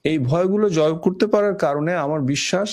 এই ভয়গুলো জয় করতে পারার কারণে আমার বিশ্বাস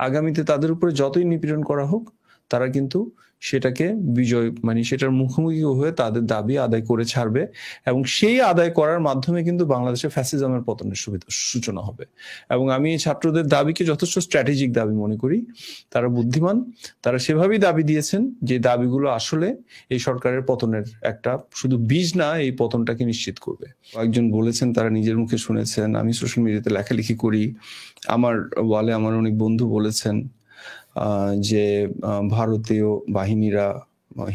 আগামীতে তাদের উপরে যতই নিপীড়ন করা হোক তারা কিন্তু সেটাকে বিজয় সেটার মুখোমুখি হয়ে তাদের দাবি আদায় করে ছাড়বে এবং সেই আদায় করার মাধ্যমে কিন্তু বাংলাদেশে ফ্যাসিজমের পতনের সূচনা হবে। এবং আমি এই ছাত্রদের দাবিকে যথেষ্ট স্ট্র্যাটেজিক দাবি মনে করি। তারা বুদ্ধিমান, তারা সেভাবেই দাবি দিয়েছেন যে দাবিগুলো আসলে এই সরকারের পতনের একটা শুধু বীজ না, এই পতনটাকে নিশ্চিত করবে। কয়েকজন বলেছেন, তারা নিজের মুখে শুনেছেন, আমি সোশ্যাল মিডিয়াতে লেখালেখি করি, আমার ওয়ালে আমার অনেক বন্ধু বলেছেন যে ভারতীয় বাহিনীরা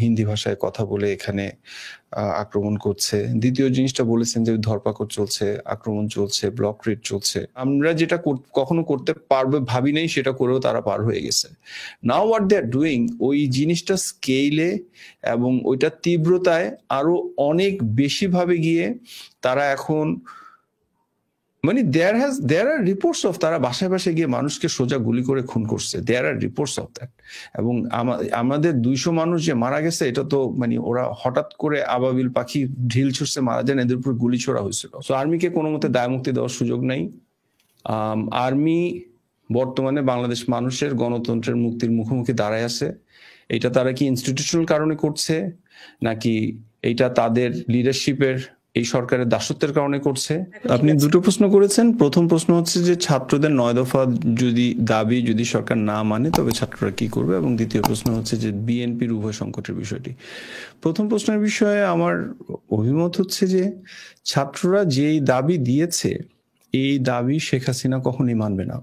হিন্দি ভাষায় কথা বলে এখানে আক্রমণ করছে। দ্বিতীয় জিনিসটা বলেছেন যে ধরপাকড় চলছে, আক্রমণ চলছে, ব্লক রেড চলছে। আমরা যেটা কখনো করতে পারবে ভাবি নাই সেটা করেও তারা পার হয়ে গেছে। Now what they are doing, ওই জিনিসটা স্কেলে এবং ওইটার তীব্রতায় আরো অনেক বেশি ভাবে গিয়ে তারা এখন দেয়ার আর রিপোর্টস অফ তারা বাসায় বাসায় গিয়ে মানুষকে সোজা গুলি করে খুন করছে। দেয়ার আর রিপোর্টস অফ দ্যাট। এবং আমাদের 200 মানুষ যে মারা গেছে, এটা তো ওরা হঠাৎ করে আবাবিল পাখি ঢিল ছুটছে মারা যান, এদের উপর গুলি ছোড়া হয়েছিল। তো আর্মিকে কোনো মতে দায় মুক্তি দেওয়ার সুযোগ নাই। আর্মি বর্তমানে বাংলাদেশ মানুষের গণতন্ত্রের মুক্তির মুখোমুখি দাঁড়ায় আছে। এটা তারা কি ইনস্টিটিউশনাল কারণে করছে, নাকি এইটা তাদের লিডারশিপের এই সরকারের দাসত্বের কারণে করছে? আপনি দুটো প্রশ্ন করেছেন। প্রথম প্রশ্ন হচ্ছে যে ছাত্রদের 9 দফা দাবি যদি সরকার না মানে তবে ছাত্ররা কি করবে, এবং দ্বিতীয় প্রশ্ন হচ্ছে যে বিএনপির উভয় সংকটের বিষয়টি। প্রথম প্রশ্নের বিষয়ে আমার অভিমত হচ্ছে যে ছাত্ররা যেই দাবি দিয়েছে এই দাবি শেখ হাসিনা কখনোই মানবে না।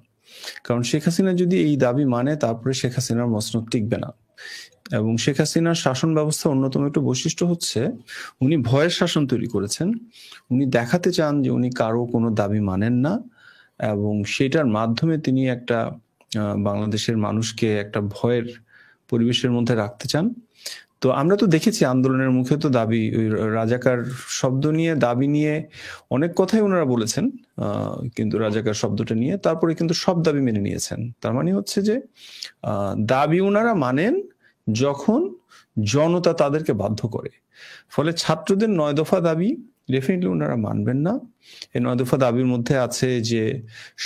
কারণ শেখ হাসিনা যদি এই দাবি মানে তারপরে শেখ হাসিনার মসনদ টিকবে না। এবং শেখ হাসিনার শাসন ব্যবস্থা অন্যতম একটা বৈশিষ্ট্য হচ্ছে উনি ভয়ের শাসন তৈরি করেছেন। উনি দেখাতে চান যে উনি কারো কোনো দাবি মানেন না, এবং সেটার মাধ্যমে তিনি একটা বাংলাদেশের মানুষকে একটা ভয়ের পরিবেশের মধ্যে রাখতে চান। তো আমরা তো দেখেছি আন্দোলনের মুখে তো দাবি, ওই রাজাকার শব্দ নিয়ে দাবি নিয়ে অনেক কথাই ওনারা বলেছেন, কিন্তু রাজাকার শব্দটা নিয়ে তারপরে কিন্তু সব দাবি মেনে নিয়েছেন। তার মানে হচ্ছে যে দাবি ওনারা মানেন যখন জনতা তাদেরকে বাধ্য করে। ফলে ছাত্রদের 9 দফা দাবি ডেফিনেটলি ওনারা মানবেন না। এই 9 দফা দাবির মধ্যে আছে যে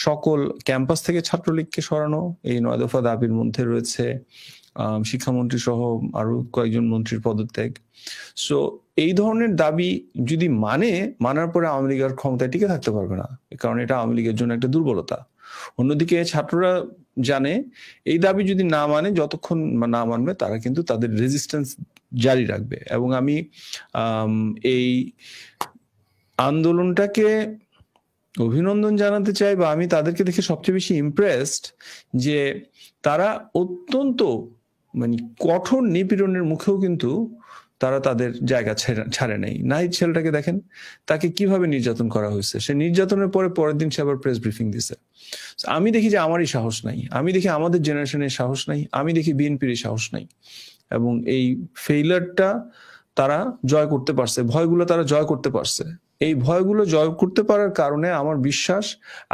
সকল ক্যাম্পাস থেকে ছাত্রলীগকে সরানো। এই 9 দফা দাবির মধ্যে রয়েছে শিক্ষামন্ত্রী সহ আরো কয়েকজন মন্ত্রীর পদত্যাগ। সো এই ধরনের দাবি যদি মানার পরে আওয়ামী লীগের ক্ষমতায় টিকে থাকতে পারবে না, কারণ এটা আওয়ামী লীগের জন্য একটা দুর্বলতা। অন্যদিকে ছাত্ররা জানে এই দাবি যদি না মানে, যতক্ষণ না মানবে তারা কিন্তু তাদের রেজিস্ট্যান্স জারি রাখবে। এবং আমি এই আন্দোলনটাকে অভিনন্দন জানাতে চাই, বা আমি তাদেরকে দেখে সবচেয়ে বেশি ইমপ্রেসড যে তারা অত্যন্ত কঠোর নিপীড়নের মুখেও কিন্তু তারা তাদের জায়গা ছাড়ে নাই। নাহিদ ছেলেটাকে দেখেন, তাকে কিভাবে নির্যাতন করা হয়েছে। সে নির্যাতনের পরের দিন সে আবার প্রেস ব্রিফিং দিছে। আমি দেখি যে আমারই সাহস নাই, আমি দেখি আমাদের জেনারেশনের সাহস নাই, আমি দেখি বিএনপির সাহস নাই। এবং এই ফেইলারটা তারা জয় করতে পারছে, ভয়গুলো তারা জয় করতে পারছে। এই ভয়গুলো জয় করতে পারার কারণে আমার বিশ্বাস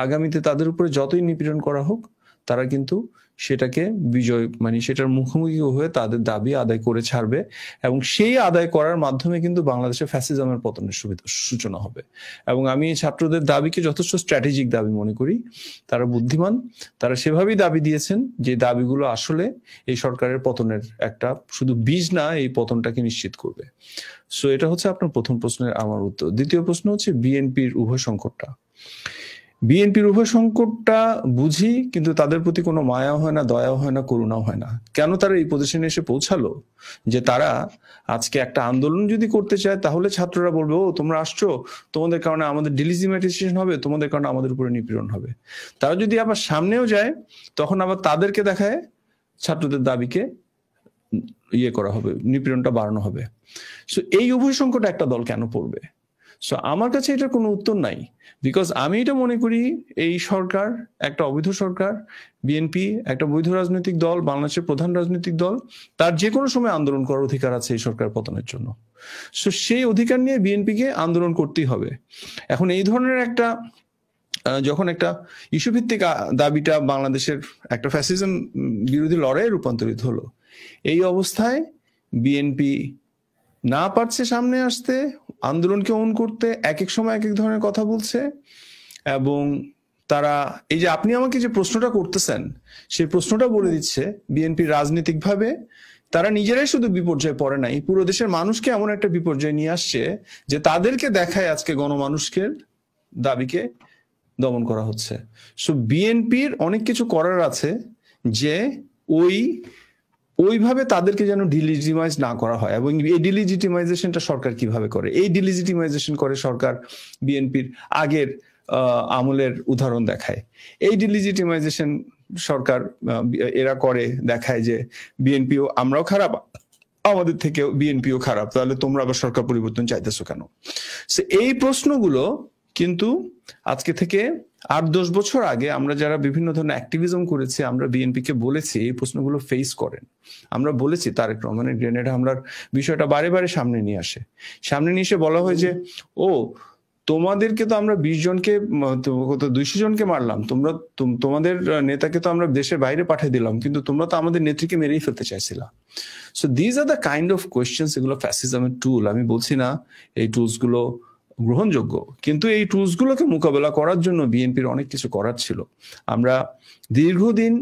আগামীতে তাদের উপরে যতই নিপীড়ন করা হোক তারা কিন্তু সেটাকে বিজয় সেটার মুখোমুখি হয়ে তাদের দাবি আদায় করে ছাড়বে। এবং সেই আদায় করার মাধ্যমে কিন্তু বাংলাদেশে ফ্যাসিজমের পতনের সূচনা হবে। এবং আমি ছাত্রদের দাবিকে যথেষ্ট স্ট্র্যাটেজিক দাবি মনে করি। তারা বুদ্ধিমান, তারা সেভাবেই দাবি দিয়েছেন যে দাবিগুলো আসলে এই সরকারের পতনের একটা শুধু বীজ না, এই পতনটাকে নিশ্চিত করবে। সো এটা হচ্ছে আপনার প্রথম প্রশ্নের আমার উত্তর। দ্বিতীয় প্রশ্ন হচ্ছে বিএনপির উভয় সংকটটা। বিএনপির উভয় সংকটটা বুঝি, কিন্তু তাদের প্রতি কোনো মায়া হয় না, দয়া হয় না, করুণাও হয় না। কেন তারা এই পজিশনে এসে পৌঁছালো যে তারা আজকে একটা আন্দোলন যদি করতে চায় তাহলে ছাত্ররা বলবে, ও তোমরা আসছো, তোমাদের কারণে আমাদের ডিলিজিমেটাইজেশন হবে, তোমাদের কারণে আমাদের উপরে নিপীড়ন হবে। তারা যদি আবার সামনেও যায় তখন আবার তাদেরকে দেখায় ছাত্রদের দাবিকে করা হবে, নিপীড়নটা বাড়ানো হবে। সো এই উভয় সংকটে একটা দল কেন পড়বে? সো আমার কাছে এটার কোনো উত্তর নাই। বিকজ আমি এটা মনে করি এই সরকার একটা অবৈধ সরকার। বিএনপি একটা বৈধ রাজনৈতিক দল, বাংলাদেশের প্রধান রাজনৈতিক দল। তার যে কোনো সময় আন্দোলন করার অধিকার আছে এই সরকার পতনের জন্য। সো সেই অধিকার নিয়ে বিএনপিকে আন্দোলন করতেই হবে। এখন এই ধরনের একটা যখন একটা ইস্যু ভিত্তিক দাবিটা বাংলাদেশের একটা ফ্যাসিজম বিরোধী লড়াইয়ে রূপান্তরিত হলো, এই অবস্থায় বিএনপি না পারছে সামনে আসতে, আন্দোলনকে অন করতে, এক এক সময় এক এক ধরনের কথা বলছে, এবং তারা এই যে আপনি আমাকে যে প্রশ্নটা করতেছেন সেই প্রশ্নটা বলে দিচ্ছে বিএনপি রাজনৈতিকভাবে তারা নিজেরাই শুধু বিপর্যয়ে পড়ে নাই, পুরো দেশের মানুষকে এমন একটা বিপর্যয়ে নিয়ে আসছে যে তাদেরকে দেখায় আজকে গণমানুষকে দাবিকে দমন করা হচ্ছে। সো বিএনপির অনেক কিছু করার আছে যে ওইভাবে তাদেরকে যেন ডিলিজিটিমাইজ না করা হয়। এবং এই ডিলিজিটিমাইজেশনটা সরকার কিভাবে করে? এই ডিলিজিটিমাইজেশন করে সরকার বিএনপির আগের আমলের উদাহরণ দেখায়। এই ডিলিজিটিমাইজেশন সরকার এরা করে দেখায় যে বিএনপিও, আমরাও খারাপ, আমাদের থেকেও বিএনপিও খারাপ, তাহলে তোমরা আবার সরকার পরিবর্তন চাইতেছো কেন? এই প্রশ্নগুলো কিন্তু আজকে থেকে 8-10 বছর আগে আমরা যারা বিভিন্ন ধরনের অ্যাক্টিভিজম করেছি, আমরা বিএনপি কে বলেছি এই প্রশ্নগুলো ফেস করেন। আমরা বলেছি তারেক রহমানের গ্রেনেড হামলার বিষয়টা বারে বারে সামনে নিয়ে আসে, সামনে নিয়ে এসে বলা হয় যে তোমাদেরকে তো আমরা 20 জনকে 200 জনকে মারলাম, তোমাদের নেতাকে তো আমরা দেশের বাইরে পাঠিয়ে দিলাম, কিন্তু তোমরা তো আমাদের নেত্রীকে মেরেই ফেলতে চাইছিলা। So these are the kind of questions, এগুলো ফ্যাসিজমের টুল। আমি বলছি না এই টুলস গুলো গ্রহণযোগ্য, কিন্তু এই টুলস গুলোকে মোকাবেলা করার জন্য বিএনপির অনেক কিছু করার ছিল। আমরা দীর্ঘদিন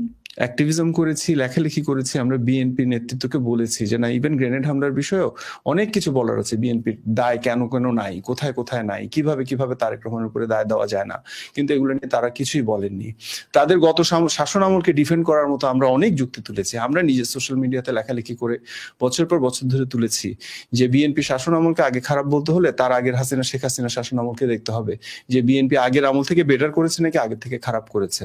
অ্যাক্টিভিজম করেছি, লেখালেখি করেছি, আমরা বিএনপি নেতৃত্বকে বলেছি যে না, ইভেন গ্রেনেড হামলার বিষয়েও অনেক কিছু বলার আছে। বিএনপির দায় কেন কেন নাই, কোথায় কোথায় নাই, কিভাবে কিভাবে তারেক রহমানের উপরে দায় দেওয়া যায় না, কিন্তু এগুলো নিয়ে তারা কিছুই বলেননি। তাদের গত শাসন আমলকে ডিফেন্ড করার মতো আমরা অনেক যুক্তি তুলেছি, আমরা নিজে সোশ্যাল মিডিয়াতে লেখালেখি করে বছর পর বছর ধরে তুলেছি যে বিএনপি শাসন আমলকে আগে খারাপ বলতে হলে তার আগের শেখ হাসিনা শাসন আমলকে দেখতে হবে, যে বিএনপি আগের আমল থেকে বেটার করেছে নাকি আগের থেকে খারাপ করেছে।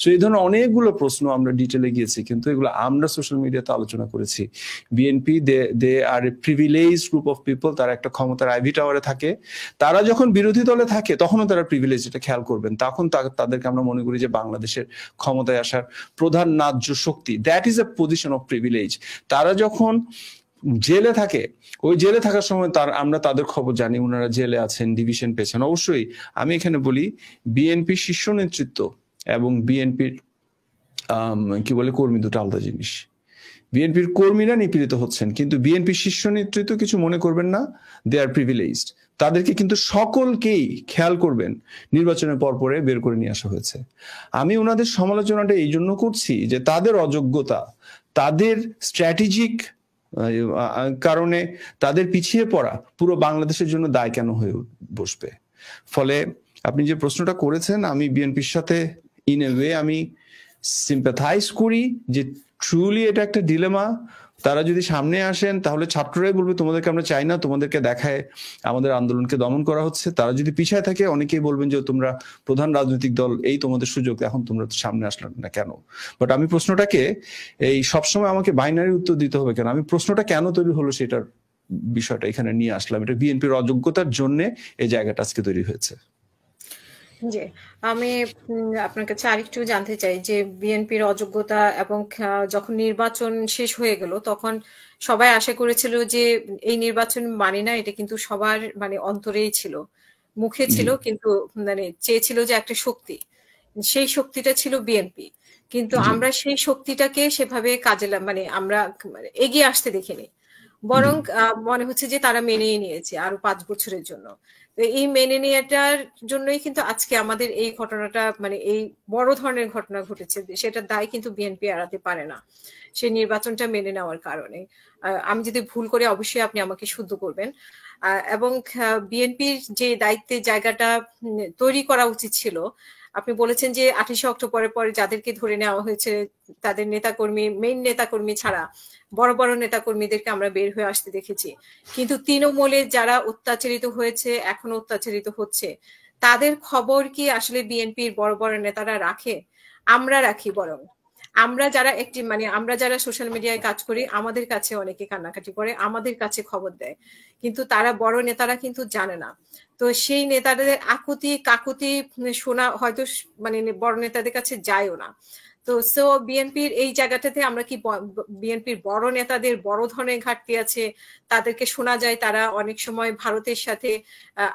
সো এই ধরনের অনেকগুলো প্রশ্ন আমরা ডিটেলে গিয়েছি, কিন্তু এগুলো আমরা সোশ্যাল মিডিয়াতে আলোচনা করেছি। BNP they are a privilege group of people, তারা একটা ক্ষমতার আইভি টাওয়ারে থাকে, তারা যখন বিরোধী দলে থাকে তখনও তারা প্রিভিলেজ, এটা খেয়াল করবেন। তখন তাদেরকে আমরা মনে করি যে বাংলাদেশের ক্ষমতায় আসার প্রধান ন্যায্য শক্তি, that is a position of privilege. তারা যখন জেলে থাকে, ওই জেলে থাকার সময় আমরা তাদের খবর জানি, ওনারা জেলে আছেন, ডিভিশন পেয়েছেন। অবশ্যই আমি এখানে বলি বিএনপির শীর্ষ নেতৃত্ব এবং বিএনপির কি বলে কর্মী দুটো আলাদা জিনিস। বিএনপির কর্মীরা নিপীড়িত হচ্ছেন, কিন্তু বিএনপির শীর্ষ নেতৃত্ব কিছু মনে করবেন না, দে আর প্রিভিলেজড। তাদেরকে কিন্তু সকলকেই খেয়াল করবেন নির্বাচনের পরে বের করে নিয়ে আসা হয়েছে। আমি ওনাদের সমালোচনাটা এই জন্য করছি যে তাদের অযোগ্যতা, তাদের স্ট্র্যাটেজিক কারণে তাদের পিছিয়ে পড়া পুরো বাংলাদেশের জন্য দায় কেন হয়ে বসবে। ফলে আপনি যে প্রশ্নটা করেছেন, আমি বিএনপির সাথে ইন এ ওয়ে আমি সিম্প্যাথাইজ করি যে ট্রুলি এটা একটা ডিলেমা। তারা যদি সামনে আসেন তাহলে ছাত্ররাই বলবে তোমাদেরকে আমরা চাই না, তোমাদেরকে দেখায় আমাদের আন্দোলনকে দমন করা হচ্ছে। তারা যদি পিছায় থাকে অনেকেই বলবেন যে তোমরা প্রধান রাজনৈতিক দল, এই তোমাদের সুযোগ, এখন তোমরা তো সামনে আসলে না কেন। বাট আমি প্রশ্নটাকে এই সবসময় আমাকে বাইনারি উত্তর দিতে হবে কেন, আমি প্রশ্নটা কেন তৈরি হলো সেটার বিষয়টা এখানে নিয়ে আসলাম। এটা বিএনপির অযোগ্যতার জন্য এই জায়গাটা আজকে তৈরি হয়েছে। জি, আমি আপনার কাছে আরেকটু জানতে চাই যে বিএনপির অযোগ্যতা এবং যখন নির্বাচন শেষ হয়ে গেল তখন সবাই আশা করেছিল যে এই নির্বাচন মানি না, এটা কিন্তু সবার মানে অন্তরেই ছিল, মুখে ছিল, কিন্তু মানে চেয়েছিল যে একটা শক্তি, সেই শক্তিটা ছিল বিএনপি। কিন্তু আমরা সেই শক্তিটাকে সেভাবে কাজে মানে আমরা এগিয়ে আসতে দেখিনি, বরং মনে হচ্ছে যে তারা মেনেই নিয়েছে আরো 5 বছরের জন্য। এই মেনে নেওয়াটার জন্যই কিন্তু আজকে আমাদের এই ঘটনাটা, মানে এই বড় ধরনের ঘটনা ঘটেছে, সেটার দায় কিন্তু বিএনপি এড়াতে পারে না সেই নির্বাচনটা মেনে নেওয়ার কারণে। আমি যদি ভুল করি অবশ্যই আপনি আমাকে শুদ্ধ করবেন। এবং বিএনপির যে দায়িত্বের জায়গাটা তৈরি করা উচিত ছিল, আপনি বলেছেন যে 28 অক্টোবরের পরে যাদেরকে ধরে নেওয়া হয়েছে তাদের নেতাকর্মী, মেইন নেতাকর্মী ছাড়া বড় বড় নেতাকর্মীদেরকে আমরা বের হয়ে আসতে দেখেছি, কিন্তু তৃণমূলে যারা অত্যাচারিত হয়েছে, এখনো অত্যাচারিত হচ্ছে, তাদের খবর কি আসলে বিএনপির বড় বড় নেতারা রাখে? আমরা রাখি, বরং আমরা যারা আমরা যারা সোশ্যাল মিডিয়ায় কাজ করি আমাদের কাছে অনেকে কান্নাকাটি করে, আমাদের কাছে খবর দেয়, কিন্তু তারা বড় নেতারা কিন্তু জানে না। তো সেই নেতাদের আকুতি কাকুতি শোনা হয়তো মানে বড় নেতাদের কাছে যায়ও না। তো বিএনপির এই জায়গাটাতে আমরা কি বিএনপির বড় নেতাদের বড় ধরনের ঘাটতি আছে? তাদেরকে শোনা যায় তারা অনেক সময় ভারতের সাথে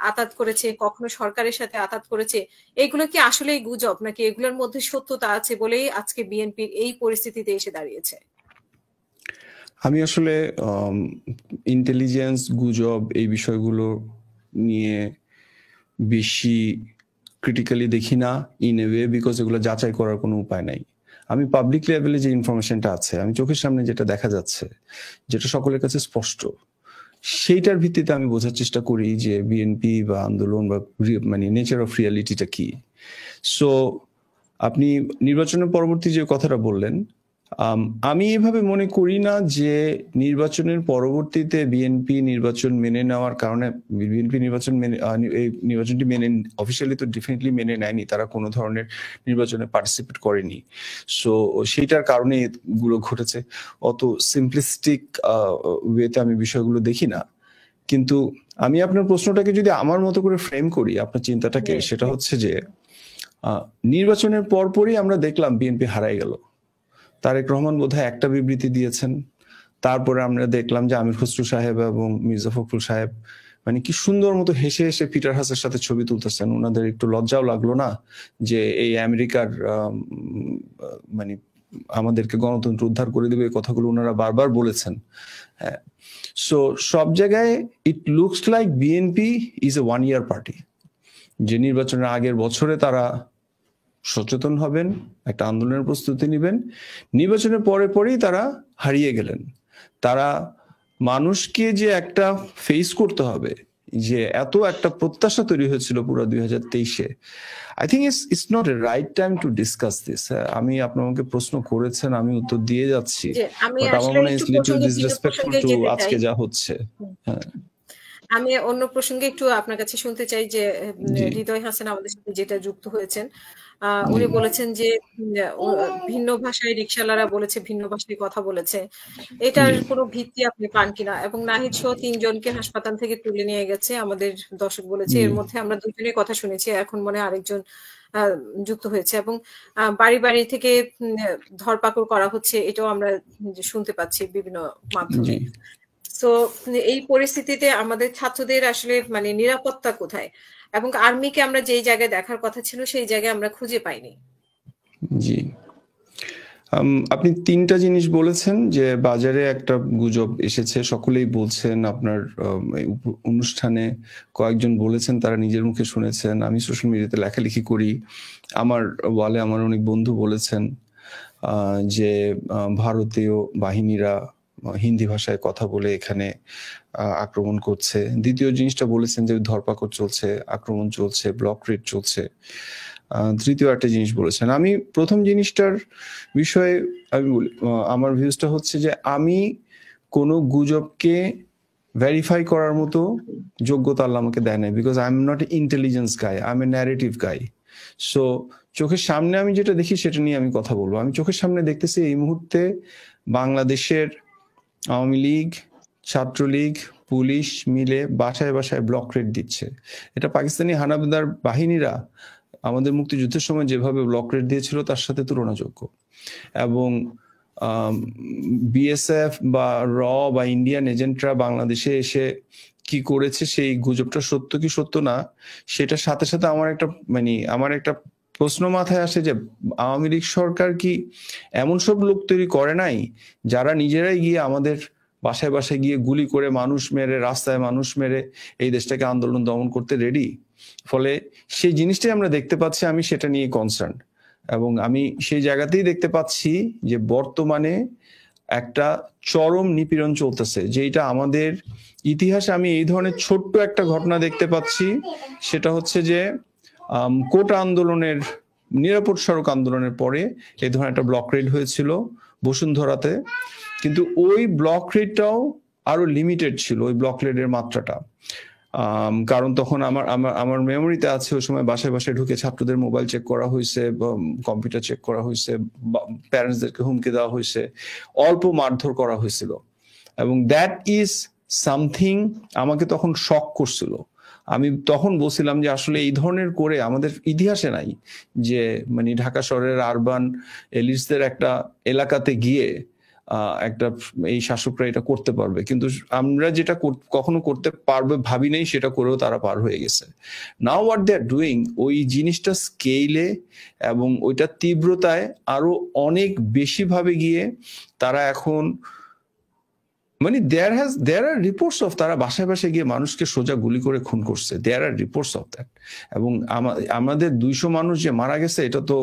আতাত করেছে, কখনো সরকারের সাথে আতাত করেছে। এগুলো কি আসলেই গুজব, নাকি এগুলোর মধ্যে সত্যতা আছে বলেই আজকে বিএনপির এই পরিস্থিতিতে এসে দাঁড়িয়েছে? আমি আসলে ইন্টেলিজেন্স, গুজব এই বিষয়গুলো নিয়ে বেশি ক্রিটিক্যালি দেখি না ইন এ ওয়ে, বিকজ এগুলো যাচাই করার কোনো উপায় নাই। আমি পাবলিক লেভেলে যে ইনফরমেশনটা আছে, আমি চোখের সামনে যেটা দেখা যাচ্ছে, যেটা সকলের কাছে স্পষ্ট, সেইটার ভিত্তিতে আমি বোঝার চেষ্টা করি যে বিএনপি বা আন্দোলন বা মানে নেচার অফ রিয়ালিটিটা কি। সো আপনি নির্বাচনের পরবর্তী যে কথাটা বললেন, আমি এভাবে মনে করি না যে নির্বাচনের পরবর্তীতে বিএনপি নির্বাচন মেনে নেওয়ার কারণে, বিএনপি নির্বাচন মেনে এই নির্বাচনটি মেনে অফিসিয়ালি তো ডেফিনেটলি মেনে নেয়নি, তারা কোনো ধরনের নির্বাচনে পার্টিসিপেট করেনি। সো সেইটার কারণে এগুলো ঘটেছে। অত সিম্পলিস্টিক ওয়েতে আমি বিষয়গুলো দেখি না। কিন্তু আমি আপনার প্রশ্নটাকে যদি আমার মতো করে ফ্রেম করি, আপনার চিন্তাটাকে, সেটা হচ্ছে যে নির্বাচনের পরপরই আমরা দেখলাম বিএনপি হারাই গেল। তারেক রহমান বোধহয় একটা বিবৃতি দিয়েছেন, তারপরে আমরা দেখলাম যে আমির খসরু সাহেব এবং মির্জা ফখরুল সাহেব মানে কি সুন্দর মতো হেসে হেসে পিটার হাসের সাথে ছবি তুলতেছেন। ওনাদের একটু লজ্জাও লাগলো না যে এই আমেরিকার মানে আমাদেরকে গণতন্ত্র উদ্ধার করে দেবে, এই কথাগুলো ওনারা বারবার বলেছেন। হ্যাঁ, সো সব জায়গায় it looks like BNP is a 1 year party, যে নির্বাচনের আগের বছরে তারা সচেতন হবেন, একটা আন্দোলনের প্রস্তুতি নেবেন, নির্বাচনের পরে পরেই তারা হারিয়ে গেলেন। তারা মানুষকে যে একটা ফেস করতে হবে, যে এত একটা প্রত্যাশা তৈরি হয়েছিল পুরো 2023-এ, I think it's not a right time to discuss this. আমি, আপনি আমাকে প্রশ্ন করেছেন, আমি উত্তর দিয়ে যাচ্ছি, আমি বাট আমার আসলে মনে হয় একটু ইটস লিটল ভিন্ন ডিসরেসপেক্টফুল প্রসঙ্গে টু যেতে আজকে চাই। যা হচ্ছে। হ্যাঁ, আমি অন্য প্রসঙ্গে একটু আপনার কাছে শুনতে চাই যে জি হৃদয় হাসান আমাদের সাথে যেটা যুক্ত হয়েছেন, জি উনি বলেছেন যে ভিন্ন ভাষায় রিকশাওয়ালারা বলেছে, ভিন্ন ভাষায় কথা বলেছে, এটার জি কোনো ভিত্তি আপনি পান কিনা? এবং নাহিদ সহ 3 জনকে হাসপাতাল থেকে তুলে নিয়ে গেছে আমাদের দর্শক বলেছে, জি এর মধ্যে আমরা দুজনের কথা শুনেছি, এখন মনে হয় আরেকজন যুক্ত হয়েছে, এবং বাড়ি বাড়ি থেকে ধরপাকড় করা হচ্ছে, এটাও আমরা শুনতে পাচ্ছি বিভিন্ন মাধ্যমে। জি সো এই পরিস্থিতিতে আমাদের ছাত্রদের আসলে মানে নিরাপত্তা কোথায়? এবং আর্মিকে আমরা যেই জায়গায় দেখার কথা ছিল সেই জায়গায় আমরা খুঁজে পাইনি। জি আপনি 3টা জিনিস বলেছেন, যে বাজারে একটা গুজব এসেছে, সকলেই বলছেন, আপনার এই অনুষ্ঠানে কয়েকজন বলেছেন, তারা নিজের মুখে শুনেছেন, আমি সোশ্যাল মিডিয়াতে লেখালেখি করি, আমার ওয়ালে আমার অনেক বন্ধু বলেছেন যে ভারতীয় বাহিনীরা হিন্দি ভাষায় কথা বলে এখানে আক্রমণ করছে। দ্বিতীয় জিনিসটা বলেছেন যে ধরপাকড় চলছে, আক্রমণ চলছে, ব্লক রেড চলছে। তৃতীয় একটা জিনিস বলেছেন। আমি প্রথম জিনিসটার বিষয়ে আমি বলি, আমার ভিউজটা হচ্ছে যে আমি কোনো গুজবকে ভেরিফাই করার মতো যোগ্যতা আল্লাহ আমাকে দেয় নাই, because I am not a intelligence guy, I M A narrative guy. So চোখের সামনে আমি যেটা দেখি সেটা নিয়ে আমি কথা বলবো। আমি চোখের সামনে দেখতেছি এই মুহূর্তে বাংলাদেশের আওয়ামী লীগ, ছাত্রলীগ, পুলিশ মিলে বাসায় বাসায় ব্লক রেড দিচ্ছে। এটা পাকিস্তানি হানাদার বাহিনীরা আমাদের মুক্তিযুদ্ধের সময় যেভাবে ব্লক রেড দিয়েছিল তার সাথে তুলনাযোগ্য। এবং বিএসএফ বা র বা ইন্ডিয়ান এজেন্টরা বাংলাদেশে এসে কি করেছে, সেই গুজবটা সত্য কি সত্য না, সেটার সাথে সাথে আমার একটা প্রশ্ন মাথায় আসে যে আওয়ামী লীগ সরকার কি এমন সব লোক তৈরি করে নাই যারা নিজেরাই গিয়ে আমাদের বাসায় বাসায় গিয়ে গুলি করে মানুষ মেরে, রাস্তায় মানুষ মেরে এই দেশটাকে আন্দোলন দমন করতে রেডি? ফলে সেই জিনিসটাই আমরা দেখতে পাচ্ছি, আমি সেটা নিয়ে কনসার্ন। এবং আমি সেই জায়গাতেই দেখতে পাচ্ছি যে বর্তমানে একটা চরম নিপীড়ন চলতেছে, যেটা আমাদের ইতিহাসে আমি এই ধরনের ছোট্ট একটা ঘটনা দেখতে পাচ্ছি। সেটা হচ্ছে যে কোটা আন্দোলনের, নিরাপদ সড়ক আন্দোলনের পরে এই ধরনের একটা ব্লক রেড হয়েছিল বসুন্ধরাতে, কিন্তু ওই ব্লক রেডটাও আরো লিমিটেড ছিল, ওই ব্লক রেডের মাত্রাটা। কারণ তখন আমার মেমোরিতে আছে ওই সময় বাসায় বাসায় ঢুকে ছাত্রদের মোবাইল চেক করা হয়েছে, কম্পিউটার চেক করা হয়েছে, প্যারেন্টসদেরকে হুমকি দেওয়া হয়েছে, অল্প মারধর করা হয়েছিল। এবং দ্যাট ইজ সামথিং আমাকে তখন শক করছিল। আমি তখন বলছিলাম যে আসলে এই ধরনের করে আমাদের ইতিহাসে নাই, যে মানে ঢাকা শহরের আরবান এলিটসদের একটা এলাকাতে গিয়ে একটা এই শাসকরা এটা করতে পারবে। কিন্তু আমরা যেটা কখনো করতে পারবে ভাবি নাই, সেটা করেও তারা পার হয়ে গেছে। Now what they are doing, ওই জিনিসটা স্কেলে এবং ওইটার তীব্রতায় আরো অনেক বেশি ভাবে গিয়ে তারা এখন মানে দেয়ার আর রিপোর্টস অফ তারা বাসায় বাসায় গিয়ে মানুষকে সোজা গুলি করে খুন করছে, দেয়ার আর রিপোর্টস অফ দ্যাট। এবং আমাদের 200 মানুষ যে মারা গেছে এটা তো